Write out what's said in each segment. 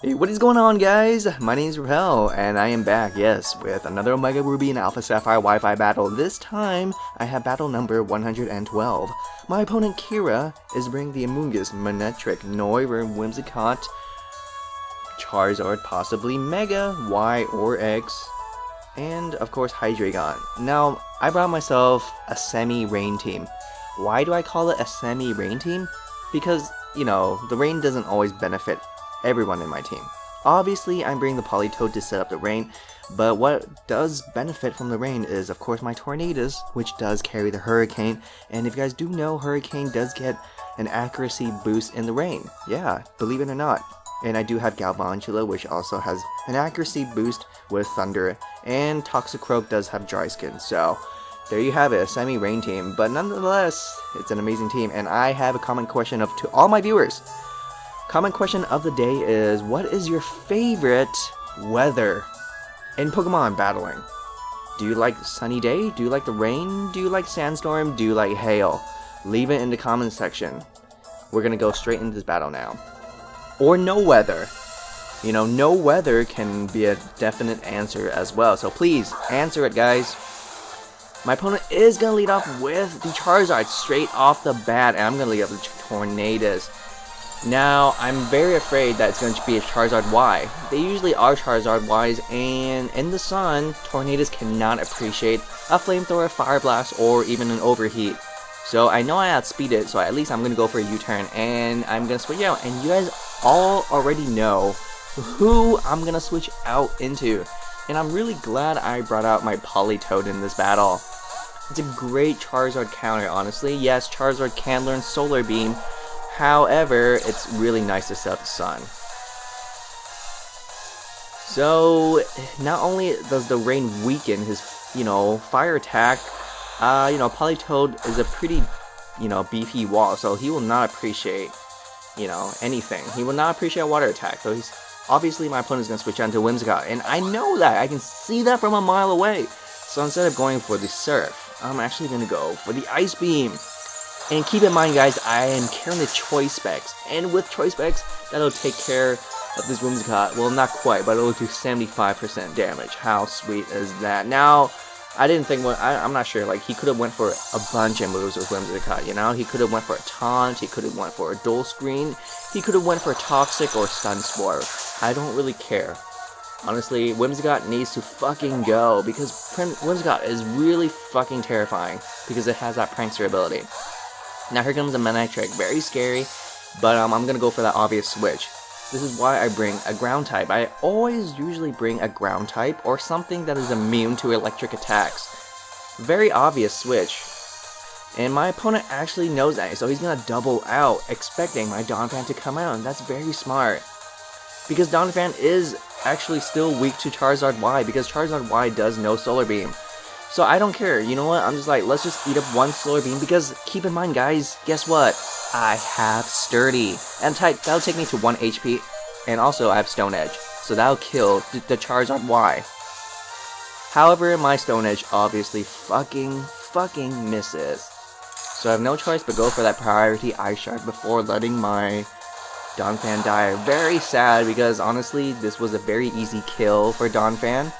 Hey, what is going on, guys? My name is Repel, and I am back, yes, with another Omega Ruby and Alpha Sapphire Wi-Fi battle. This time, I have battle number 112. My opponent, Kira, is bringing the Amoonguss, Manectric, Noivern, Whimsicott, Charizard, possibly Mega, Y or X, and, of course, Hydreigon. Now, I brought myself a semi-rain team. Why do I call it a semi-rain team? Because, you know, the rain doesn't always benefit everyone in my team. Obviously, I'm bringing the Politoed to set up the rain, but what does benefit from the rain is, of course, my Tornadus, which does carry the Hurricane, and if you guys do know, Hurricane does get an accuracy boost in the rain. Yeah, believe it or not. And I do have Galvantula, which also has an accuracy boost with Thunder, and Toxicroak does have Dry Skin, so there you have it, a semi-rain team, but nonetheless, it's an amazing team, and I have a common question to all my viewers. Common question of the day is, what is your favorite weather in Pokemon battling? Do you like sunny day? Do you like the rain? Do you like sandstorm? Do you like hail? Leave it in the comment section. We're gonna go straight into this battle now. Or no weather. You know, no weather can be a definite answer as well, so please answer it, guys. My opponent is gonna lead off with the Charizard straight off the bat, and I'm gonna lead off with the Tornadus. Now, I'm very afraid that it's going to be a Charizard Y. They usually are Charizard Ys, and in the sun, Tornadus cannot appreciate a Flamethrower, Fire Blast, or even an Overheat. So I know I outspeed it, so at least I'm going to go for a U-turn, and I'm going to switch out. And you guys all already know who I'm going to switch out into. And I'm really glad I brought out my Politoed in this battle. It's a great Charizard counter, honestly. Yes, Charizard can learn Solar Beam. However, it's really nice to set up the sun. So, not only does the rain weaken his, fire attack, Politoed is a pretty, beefy wall, so he will not appreciate, anything. He will not appreciate a water attack, so he's, obviously my opponent's going to switch on to Whimsicott, and I know that, I can see that from a mile away. So instead of going for the Surf, I'm actually going to go for the Ice Beam. And keep in mind, guys, I am carrying the Choice Specs, and with Choice Specs, that'll take care of this Whimsicott. Well, not quite, but it'll do 75% damage. How sweet is that? Now, I didn't think, I'm not sure, like, he could have went for a bunch of moves with Whimsicott, He could have went for a Taunt, he could have went for a Dual Screen, he could have went for a Toxic or Stun Spore. I don't really care. Honestly, Whimsicott needs to fucking go, because Whimsicott is really fucking terrifying, because it has that Prankster ability. Now here comes a Manectric, very scary, but I'm gonna go for that obvious switch. This is why I bring a ground type. I always usually bring a ground type or something that is immune to electric attacks. Very obvious switch. And my opponent actually knows that, so he's gonna double out, expecting my Donphan to come out, and that's very smart. Because Donphan is actually still weak to Charizard Y, because Charizard Y does no Solar Beam. So I don't care, you know what, I'm just like, let's just eat up one Solar Beam, because keep in mind, guys, guess what? I have Sturdy, and that'll take me to 1 HP, and also I have Stone Edge, so that'll kill the Charizard Y. However, my Stone Edge obviously fucking misses. So I have no choice but go for that priority Ice Shard before letting my Donphan die. Very sad, because honestly, this was a very easy kill for Donphan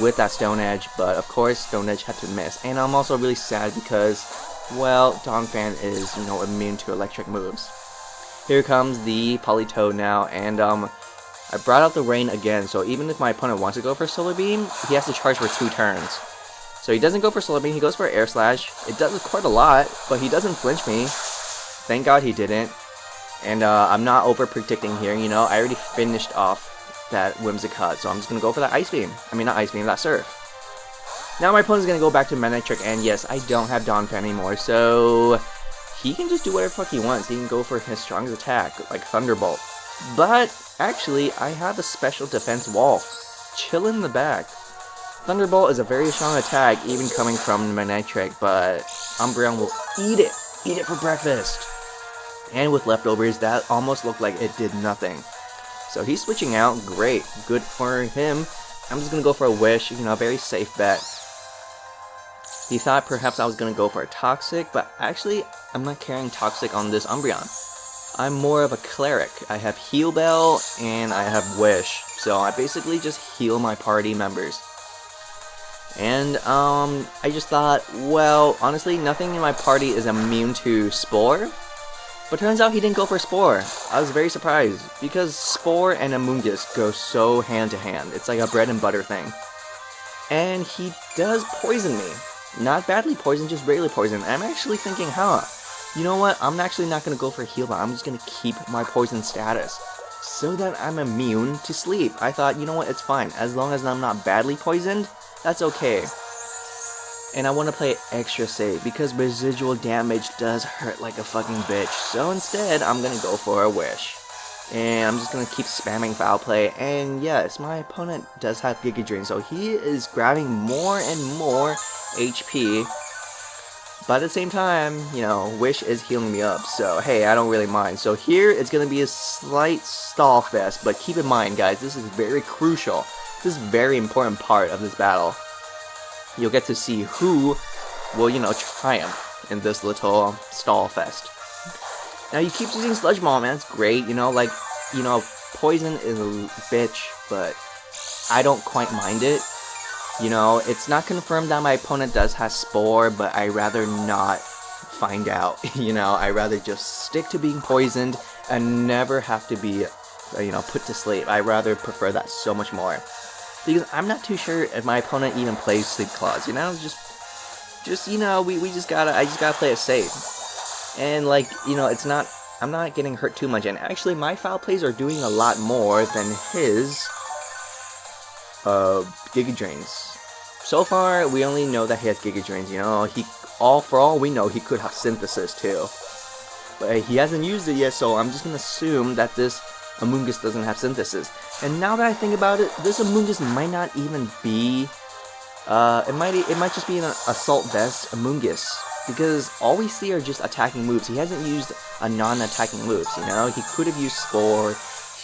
with that Stone Edge, but of course Stone Edge had to miss. And I'm also really sad because, well, Donphan is, immune to electric moves. Here comes the Politoed now, and I brought out the rain again, so even if my opponent wants to go for Solar Beam, he has to charge for 2 turns. So he doesn't go for Solar Beam, he goes for Air Slash. It does quite a lot, but he doesn't flinch me. Thank God he didn't. And I'm not over predicting here, I already finished off that Whimsicott, so I'm just gonna go for that Ice Beam. I mean, not Ice Beam, that Surf. Now my opponent's gonna go back to Manectric, and yes, I don't have Donphan anymore, so he can just do whatever the fuck he wants. He can go for his strongest attack, like Thunderbolt. But actually, I have a special defense wall, chill in the back. Thunderbolt is a very strong attack, even coming from Manectric, but Umbreon will eat it for breakfast. And with leftovers, that almost looked like it did nothing. So he's switching out, great, good for him. I'm just gonna go for a Wish, a very safe bet. He thought perhaps I was gonna go for a Toxic, but actually, I'm not carrying Toxic on this Umbreon. I'm more of a cleric. I have Heal Bell and I have Wish. So I basically just heal my party members. And I just thought, well, honestly, nothing in my party is immune to Spore. But turns out he didn't go for Spore. I was very surprised, because Spore and Amoonguss go so hand to hand. It's like a bread and butter thing. And he does poison me. Not badly poison, just rarely poison. I'm actually thinking, you know what? I'm actually not going to go for Heal Bell. I'm just going to keep my poison status, so that I'm immune to sleep. I thought, you know what? It's fine. As long as I'm not badly poisoned, that's okay. And I want to play extra safe, because residual damage does hurt like a fucking bitch. So instead, I'm going to go for a Wish. And I'm just going to keep spamming Foul Play. And yes, my opponent does have Giga Drain, so he is grabbing more and more HP. But at the same time, you know, Wish is healing me up. So hey, I don't really mind. So here, it's going to be a slight stall fest. But keep in mind, guys, this is very crucial. This is a very important part of this battle. You'll get to see who will, you know, triumph in this little stall fest. Now, you keep using Sludge Bomb, man, it's great, you know, like, you know, poison is a bitch, but I don't quite mind it. You know, it's not confirmed that my opponent does have Spore, but I rather not find out, you know, I rather just stick to being poisoned and never have to be, you know, put to sleep. I rather prefer that so much more. Because I'm not too sure if my opponent even plays Sleep Claws, you know, just you know, I just gotta play it safe. And like, you know, I'm not getting hurt too much, and actually my foul plays are doing a lot more than his Giga Drains. So far, we only know that he has Giga Drains, you know, for all we know, he could have Synthesis too. But he hasn't used it yet, so I'm just gonna assume that this Amoonguss doesn't have Synthesis. And now that I think about it, this Amoonguss might not even be, it might just be an Assault Vest Amoonguss, because all we see are just attacking moves. He hasn't used a non-attacking moves, you know? He could have used Spore,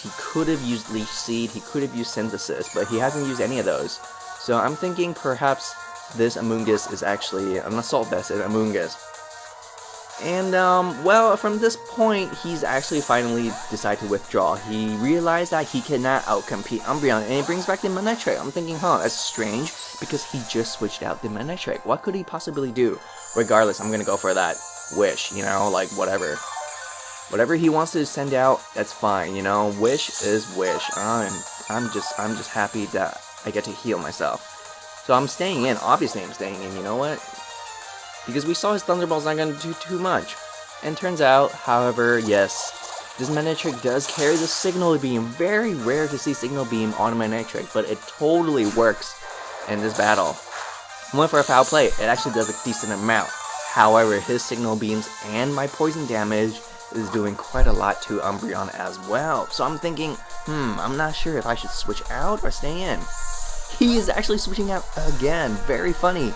he could have used Leech Seed, he could have used Synthesis, but he hasn't used any of those. So I'm thinking perhaps this Amoonguss is actually an Assault Vest Amoonguss. And, well, from this point, he's actually finally decided to withdraw. He realized that he cannot outcompete Umbreon, and he brings back the Manectric. I'm thinking, that's strange, because he just switched out the Manectric. What could he possibly do? Regardless, I'm gonna go for that Wish, you know, like, whatever. Whatever he wants to send out, that's fine, you know? Wish is Wish. I'm just happy that I get to heal myself. So I'm staying in. Obviously, I'm staying in, you know what? Because we saw his Thunderbolt's not going to do too much. And turns out, however, yes, this Manectric does carry the Signal Beam. Very rare to see Signal Beam on a Manectric, but it totally works in this battle. I went for a foul play. It actually does a decent amount. However, his Signal Beams and my poison damage is doing quite a lot to Umbreon as well. So I'm thinking, I'm not sure if I should switch out or stay in. He is actually switching out again. Very funny.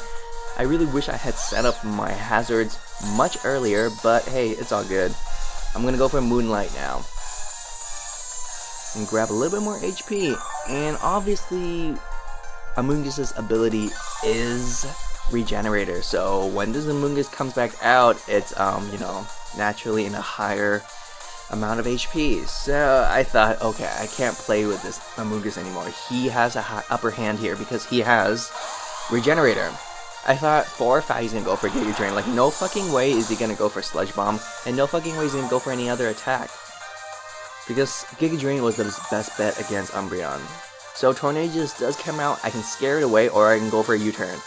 I really wish I had set up my hazards much earlier, but hey, it's all good. I'm gonna go for Moonlight now. And grab a little bit more HP. And obviously, Amoonguss' ability is Regenerator. So when this Amoonguss comes back out, it's, you know, naturally in a higher amount of HP. So I thought, okay, I can't play with this Amoonguss anymore. He has a upper hand here because he has Regenerator. I thought for a fact he's gonna go for Giga Drain. Like, no fucking way is he gonna go for Sludge Bomb, and no fucking way is he gonna go for any other attack. Because Giga Drain was the best bet against Umbreon. So Tornadus does come out, I can scare it away, or I can go for a U-turn.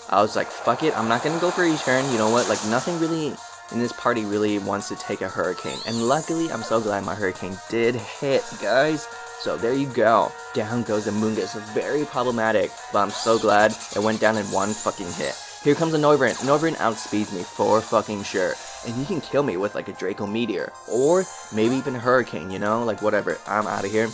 I was like, fuck it, I'm not gonna go for a U-turn, you know what, like, nothing really in this party really wants to take a Hurricane. And luckily, I'm so glad my Hurricane did hit, guys. So there you go. Down goes Amoonguss. Very problematic, but I'm so glad it went down in one fucking hit. Here comes a Noivern. Noivern outspeeds me for fucking sure. And he can kill me with like a Draco Meteor. Or maybe even a Hurricane, you know? Like whatever. I'm out of here. I'm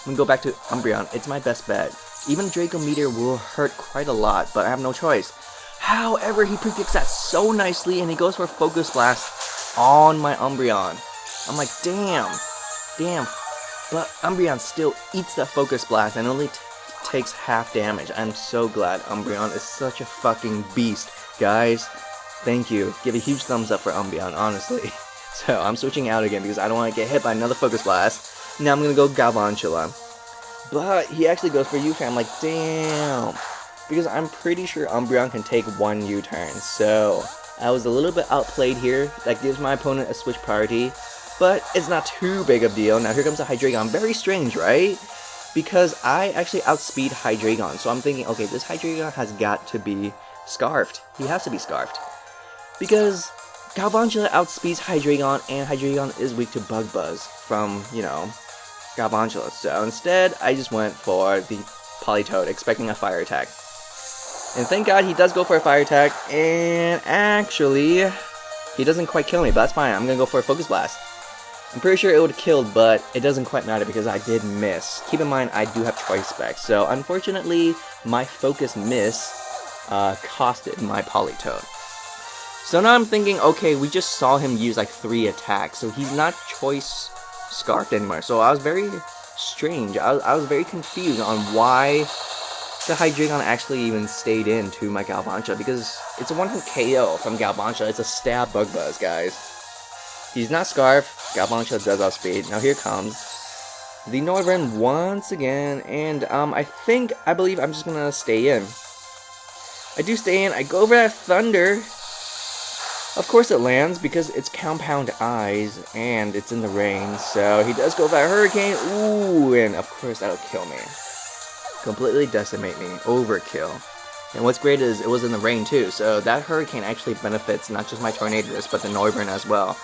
gonna go back to Umbreon. It's my best bet. Even Draco Meteor will hurt quite a lot, but I have no choice. However, he predicts that so nicely and he goes for Focus Blast on my Umbreon. I'm like, damn. But Umbreon still eats that Focus Blast and only takes half damage. I'm so glad Umbreon is such a fucking beast. Guys, thank you. Give a huge thumbs up for Umbreon, honestly. So I'm switching out again because I don't want to get hit by another Focus Blast. Now I'm going to go Galvantula. But he actually goes for U-turn. I'm like, damn. Because I'm pretty sure Umbreon can take one U-turn. So I was a little bit outplayed here. That gives my opponent a switch priority. But it's not too big of a deal. Now here comes a Hydreigon. Very strange, right? Because I actually outspeed Hydreigon. So I'm thinking, okay, this Hydreigon has got to be Scarfed. He has to be Scarfed. Because Galvantula outspeeds Hydreigon, and Hydreigon is weak to Bug Buzz from, you know, Galvantula. So instead, I just went for the Politoed, expecting a fire attack. And thank God he does go for a fire attack, and actually, he doesn't quite kill me, but that's fine. I'm going to go for a Focus Blast. I'm pretty sure it would have killed, but it doesn't quite matter because I did miss. Keep in mind, I do have Choice Spec, so unfortunately, my Focus miss costed my Politoed. So now I'm thinking, okay, we just saw him use like 3 attacks, so he's not Choice Scarfed anymore. So I was very strange. I was very confused on why the Hydreigon actually even stayed into my Galvantula, because it's a one-hit KO from Galvantula. It's a stab Bug Buzz, guys. He's not Scarf. Galvantula does outspeed. Now here comes the Noivern once again, and I believe I'm just gonna stay in. I do stay in. I go over that Thunder. Of course it lands because it's Compound Eyes and it's in the rain. So he does go for that Hurricane. Ooh, and of course that'll kill me. Completely decimate me. Overkill. And what's great is it was in the rain too, so that Hurricane actually benefits not just my Tornadus, but the Noivern as well.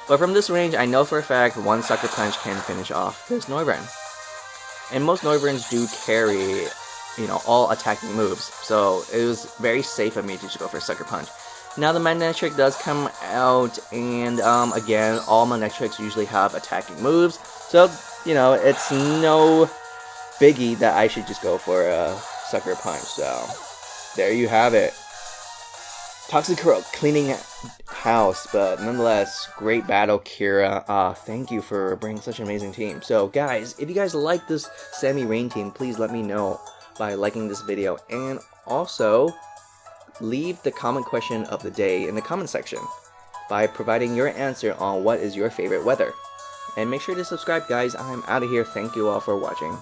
But from this range, I know for a fact one Sucker Punch can finish off this Noivern. And most Noiverns do carry, you know, all attacking moves, so it was very safe of me to just go for a Sucker Punch. Now the Manectric does come out, and again, all Manectrics usually have attacking moves, so, you know, it's no biggie that I should just go for a Sucker Punch, so there you have it. Toxicroak cleaning house, but nonetheless, great battle, Kira. Thank you for bringing such an amazing team. So guys, if you guys like this semi-rain team, please let me know by liking this video, and also leave the comment question of the day in the comment section by providing your answer on what is your favorite weather. And make sure to subscribe, guys. I'm out of here. Thank you all for watching.